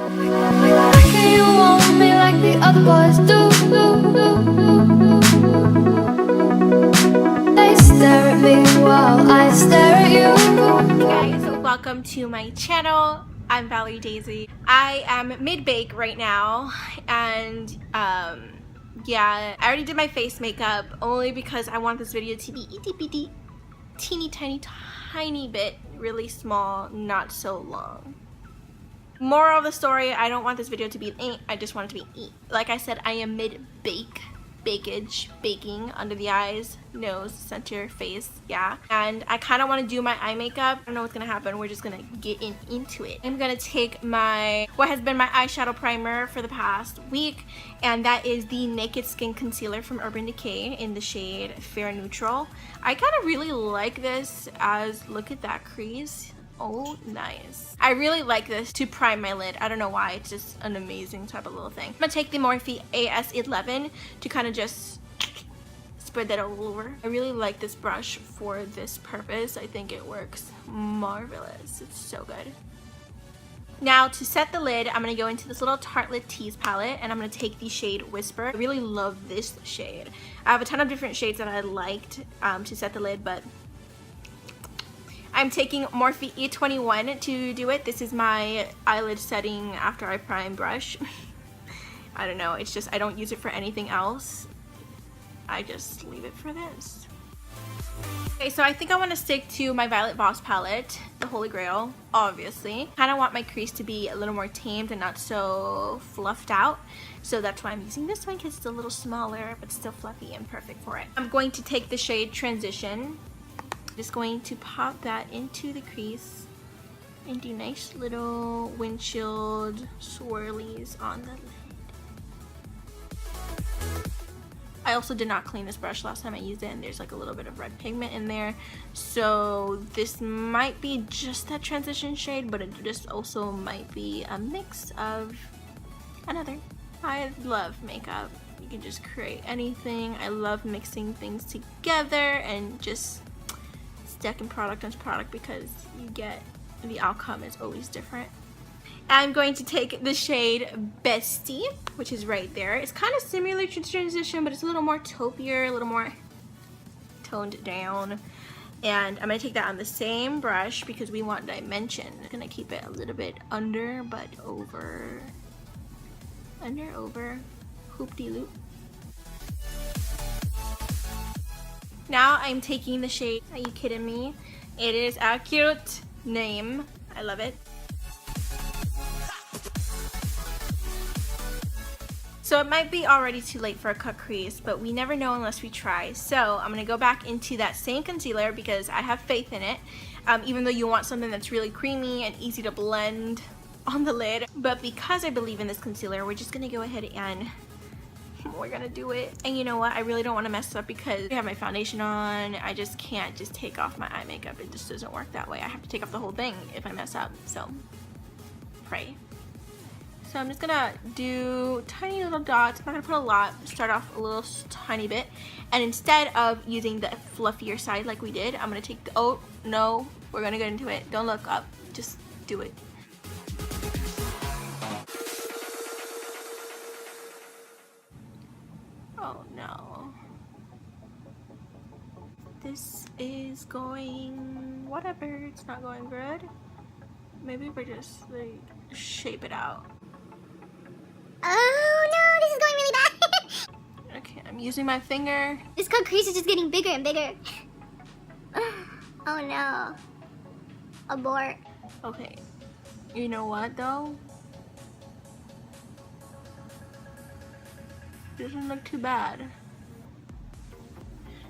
Can you want me like the other boys do? They stare at me while I stare at you. Hey guys, welcome to my channel. I'm Valerie Daisy. I am mid-bake right now, and yeah, I already did my face makeup only because I want this video to be itty bitty, teeny tiny bit, really small, not so long. Moral of the story, I don't want this video to be I just want it to be like I said, I am mid-bake, baking under the eyes, nose, center, face, yeah. And I kind of want to do my eye makeup. I don't know what's gonna happen. We're just gonna get into it. I'm gonna take what has been my eyeshadow primer for the past week, and that is the Naked Skin Concealer from Urban Decay in the shade Fair Neutral. I kind of really like this as, look at that crease. Oh, nice. I really like this to prime my lid. I don't know why. It's just an amazing type of little thing. I'm gonna take the Morphe AS11 to kind of just spread that all over. I really like this brush for this purpose. I think it works marvelous. It's so good. Now to set the lid, I'm gonna go into this little Tartelette Tease palette, and I'm gonna take the shade Whisper. I really love this shade. I have a ton of different shades that I liked to set the lid, but I'm taking Morphe E21 to do it. This is my eyelid setting after I prime brush. I don't know, it's just I don't use it for anything else. I just leave it for this. Okay, so I think I want to stick to my Violet Voss palette, the Holy Grail, obviously. Kind of want my crease to be a little more tamed and not so fluffed out. So that's why I'm using this one, because it's a little smaller, but still fluffy and perfect for it. I'm going to take the shade Transition. Just going to pop that into the crease and do nice little windshield swirlies on the lid. I also did not clean this brush last time I used it, and there's like a little bit of red pigment in there, so this might be just that transition shade, but it just also might be a mix of another. I love makeup. You can just create anything. I love mixing things together and just stacking product onto product, because you get the outcome is always different. I'm going to take the shade Bestie, which is right there. It's kind of similar to Transition, but it's a little more taupier, a little more toned down. And I'm going to take that on the same brush because we want dimension. I'm going to keep it a little bit under, but over, hoop-de-loop. Now I'm taking the shade, are you kidding me? It is a cute name. I love it. So it might be already too late for a cut crease, but we never know unless we try. So I'm going to go back into that same concealer because I have faith in it. Even though you want something that's really creamy and easy to blend on the lid. But because I believe in this concealer, we're just going to go ahead and we're gonna do it. And you know what, I really don't want to mess up because I have my foundation on. I just can't just take off my eye makeup. It just doesn't work that way. I have to take off the whole thing if I mess up, so pray. So I'm just gonna do tiny little dots. I'm not gonna put a lot. Start off a little tiny bit, and instead of using the fluffier side like we did, I'm gonna take the, oh no, we're gonna get into it. Don't look up, just do it. Oh no. This is going whatever. It's not going good. Maybe we're just like shape it out. Oh no, this is going really bad. Okay, I'm using my finger. This cut crease is just getting bigger and bigger. Oh no. Abort. Okay. You know what though? Doesn't look too bad.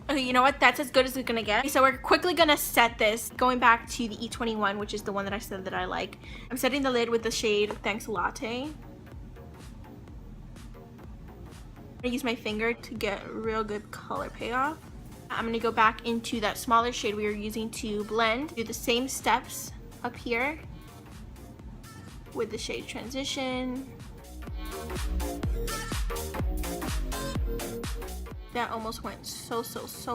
Okay, you know what? That's as good as it's gonna get. So we're quickly gonna set this. Going back to the E21, which is the one that I said that I like. I'm setting the lid with the shade Thanks Latte. I'm gonna use my finger to get a real good color payoff. I'm gonna go back into that smaller shade we were using to blend. Do the same steps up here with the shade Transition. That almost went so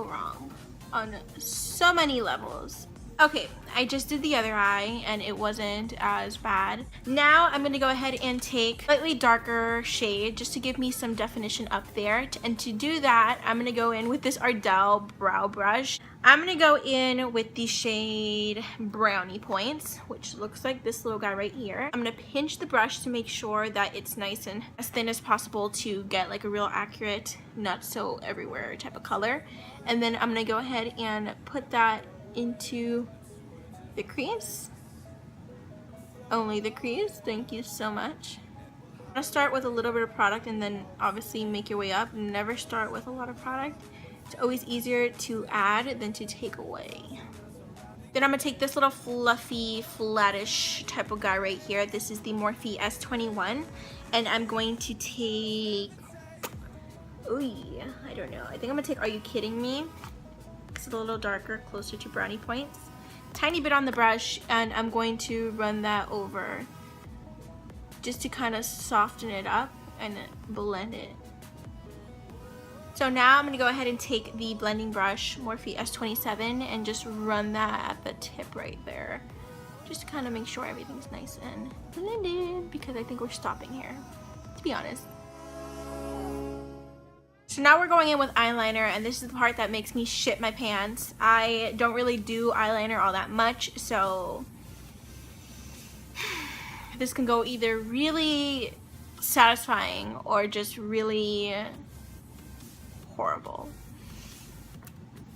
wrong on so many levels. Okay, I just did the other eye and it wasn't as bad. Now I'm gonna go ahead and take slightly darker shade just to give me some definition up there. And to do that, I'm gonna go in with this Ardell brow brush. I'm gonna go in with the shade Brownie Points, which looks like this little guy right here. I'm gonna pinch the brush to make sure that it's nice and as thin as possible to get like a real accurate, not so everywhere type of color. And then I'm gonna go ahead and put that into the crease. Only the crease. Thank you so much. I'm gonna start with a little bit of product and then obviously make your way up. Never start with a lot of product. It's always easier to add than to take away. Then I'm gonna take this little fluffy, flattish type of guy right here. This is the Morphe S21, and I'm going to take, ooh, I don't know. I think I'm gonna take Are You Kidding Me? It's a little darker, closer to Brownie Points. Tiny bit on the brush, and I'm going to run that over just to kind of soften it up and blend it. So now I'm going to go ahead and take the blending brush, Morphe S27, and just run that at the tip right there. Just to kind of make sure everything's nice and blended, because I think we're stopping here, to be honest. So now we're going in with eyeliner, and this is the part that makes me shit my pants. I don't really do eyeliner all that much, so this can go either really satisfying or just really horrible.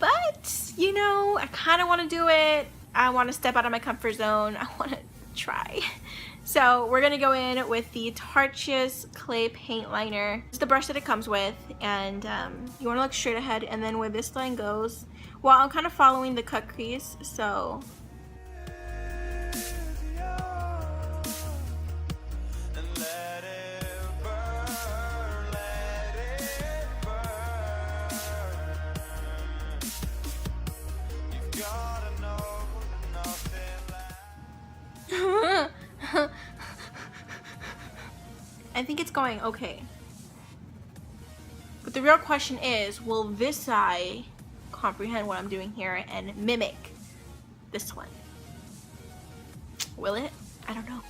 But, you know, I kind of want to do it. I want to step out of my comfort zone. I want to try. So we're gonna go in with the Tarte's Clay Paint Liner. It's the brush that it comes with, and you wanna look straight ahead, and then where this line goes, well, I'm kind of following the cut crease, so. I think it's going okay. But the real question is, will this eye comprehend what I'm doing here and mimic this one? Will it? I don't know.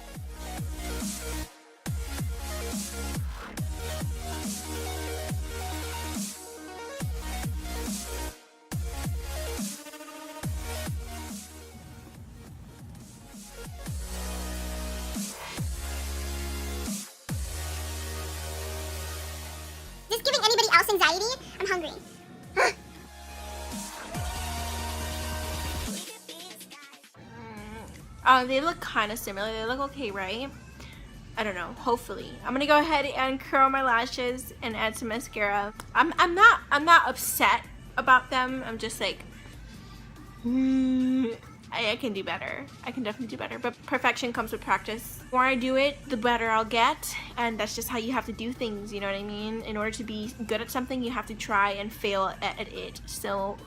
Is this giving anybody else anxiety? I'm hungry. They look kind of similar. They look okay, right? I don't know. Hopefully, I'm gonna go ahead and curl my lashes and add some mascara. I'm not upset about them. I'm just like, I can do better. I can definitely do better, but perfection comes with practice. The more I do it, the better I'll get, and that's just how you have to do things, you know what I mean? In order to be good at something, you have to try and fail at it so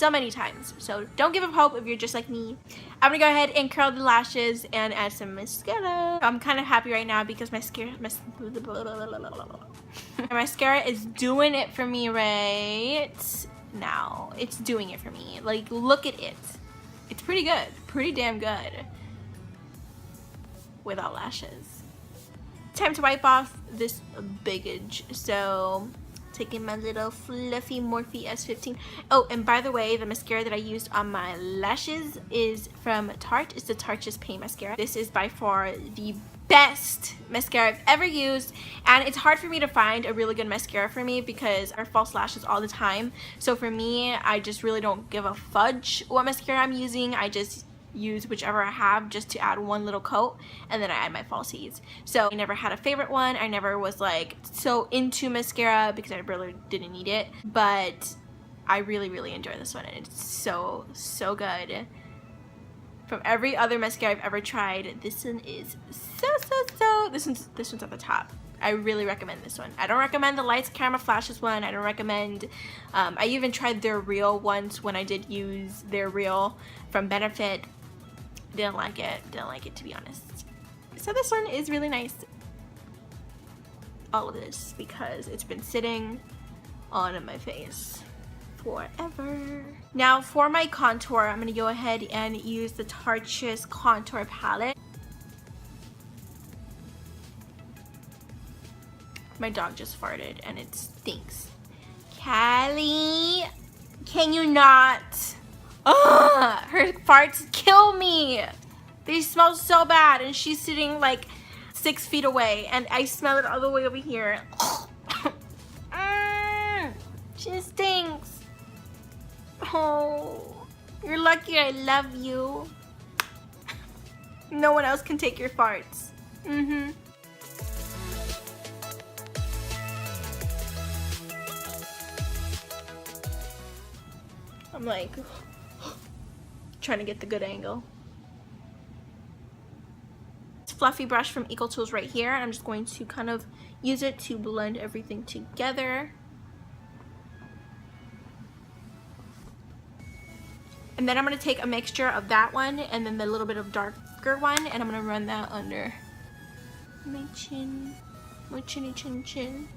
many times. So don't give up hope if you're just like me. I'm gonna go ahead and curl the lashes and add some mascara. I'm kind of happy right now because my mascara is doing it for me right now. It's doing it for me. Like, look at it. It's pretty good, pretty damn good without lashes. Time to wipe off this baggage. So taking my little fluffy Morphe S15. Oh, and by the way, the mascara that I used on my lashes is from Tarte. It's the Tarte's Paint Mascara. This is by far the best mascara I've ever used, and it's hard for me to find a really good mascara for me because I wear false lashes all the time. So for me, I just really don't give a fudge what mascara I'm using. I just use whichever I have just to add one little coat, and then I add my falsies. So I never had a favorite one. I never was like so into mascara because I really didn't need it, but I really enjoy this one, and it's so good. From every other mascara I've ever tried, this one is so. This one's at the top. I really recommend this one. I don't recommend the Lights Camera Flashes one. I don't recommend, I even tried their Real once when I did use their Real from Benefit. Didn't like it to be honest. So this one is really nice. All of this because it's been sitting on my face forever. Now for my contour, I'm going to go ahead and use the Tarte's contour palette. My dog just farted and it stinks. Callie, can you not? Ugh, her farts kill me. They smell so bad and she's sitting like 6 feet away and I smell it all the way over here. She stinks. Oh, you're lucky I love you. No one else can take your farts. I'm like trying to get the good angle. Fluffy brush from Eco Tools right here, and I'm just going to kind of use it to blend everything together. And then I'm going to take a mixture of that one and then the little bit of darker one, and I'm going to run that under my chin, my chinny chin chin.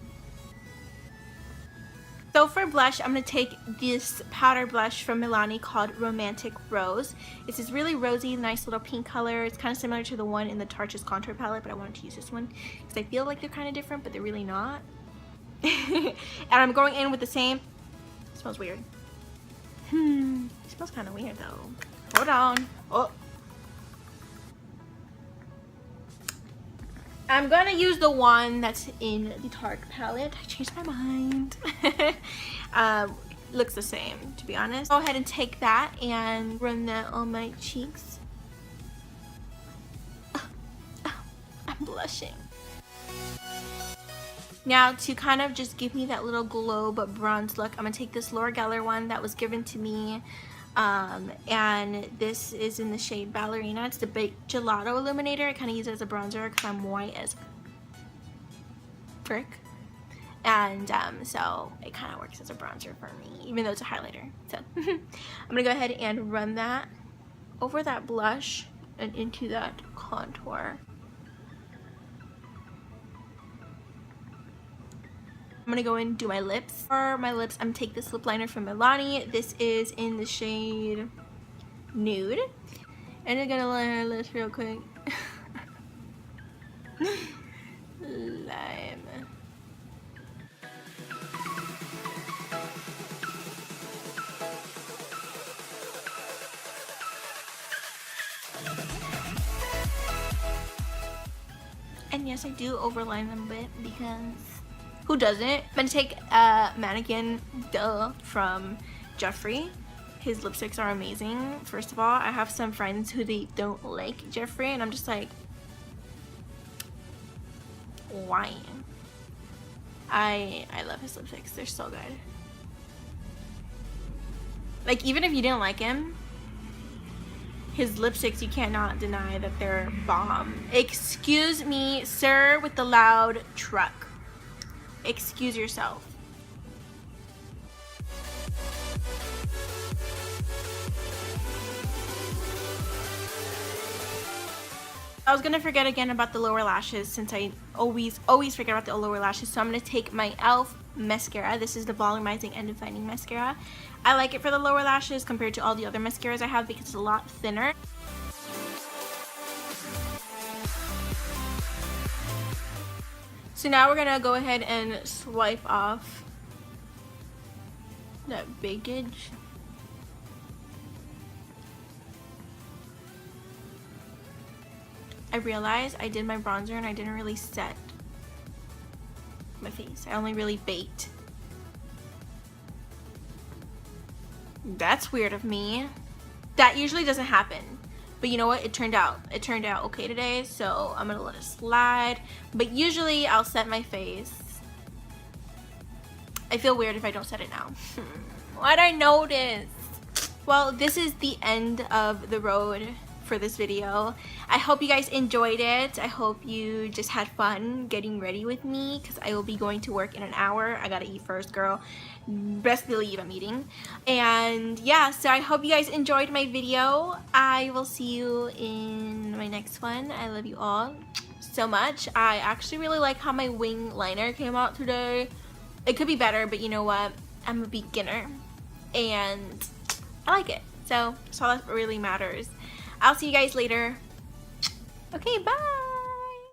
So for blush, I'm going to take this powder blush from Milani called Romantic Rose. It's this really rosy, nice little pink color. It's kind of similar to the one in the Tarte's contour palette, but I wanted to use this one because I feel like they're kind of different, but they're really not. And I'm going in with the same, it smells weird. It smells kind of weird though. Hold on. Oh. I'm gonna use the one that's in the Tarte palette. I changed my mind. Looks the same, to be honest. Go ahead and take that and run that on my cheeks. I'm blushing. Now to kind of just give me that little glow but bronze look, I'm gonna take this Laura Geller one that was given to me. And this is in the shade Ballerina. It's the Baked Gelato Illuminator. I kind of use it as a bronzer because I'm white as frick. And so it kind of works as a bronzer for me, even though it's a highlighter. So I'm going to go ahead and run that over that blush and into that contour. I'm gonna go in and do my lips. For my lips, I'm gonna take this lip liner from Milani. This is in the shade Nude. And I'm gonna line our lips real quick. Lime. And yes, I do overline them a bit because who doesn't? I'm gonna take Mannequin Duh from Jeffree. His lipsticks are amazing. First of all, I have some friends who they don't like Jeffree, and I'm just like, why? I love his lipsticks. They're so good. Like, even if you didn't like him, his lipsticks, you cannot deny that they're bomb. Excuse me, sir, with the loud truck. Excuse yourself. I was gonna forget again about the lower lashes since I always forget about the lower lashes. So I'm gonna take my e.l.f. mascara. This is the volumizing and defining mascara. I like it for the lower lashes compared to all the other mascaras I have because it's a lot thinner. So now we're gonna go ahead and swipe off that bakage. I realized I did my bronzer and I didn't really set my face. I only really baked. That's weird of me. That usually doesn't happen. But you know what? It turned out okay today, so I'm gonna let it slide. But usually I'll set my face. I feel weird if I don't set it now. Why'd I notice? Well, this is the end of the road for this video. I hope you guys enjoyed it. I hope you just had fun getting ready with me because I will be going to work in an hour. I gotta eat first, girl. Best believe I'm eating. And yeah, so I hope you guys enjoyed my video. I will see you in my next one. I love you all so much. I actually really like how my wing liner came out today. It could be better, but you know what? I'm a beginner. and I like it. So that's all that really matters. I'll see you guys later. Okay, bye.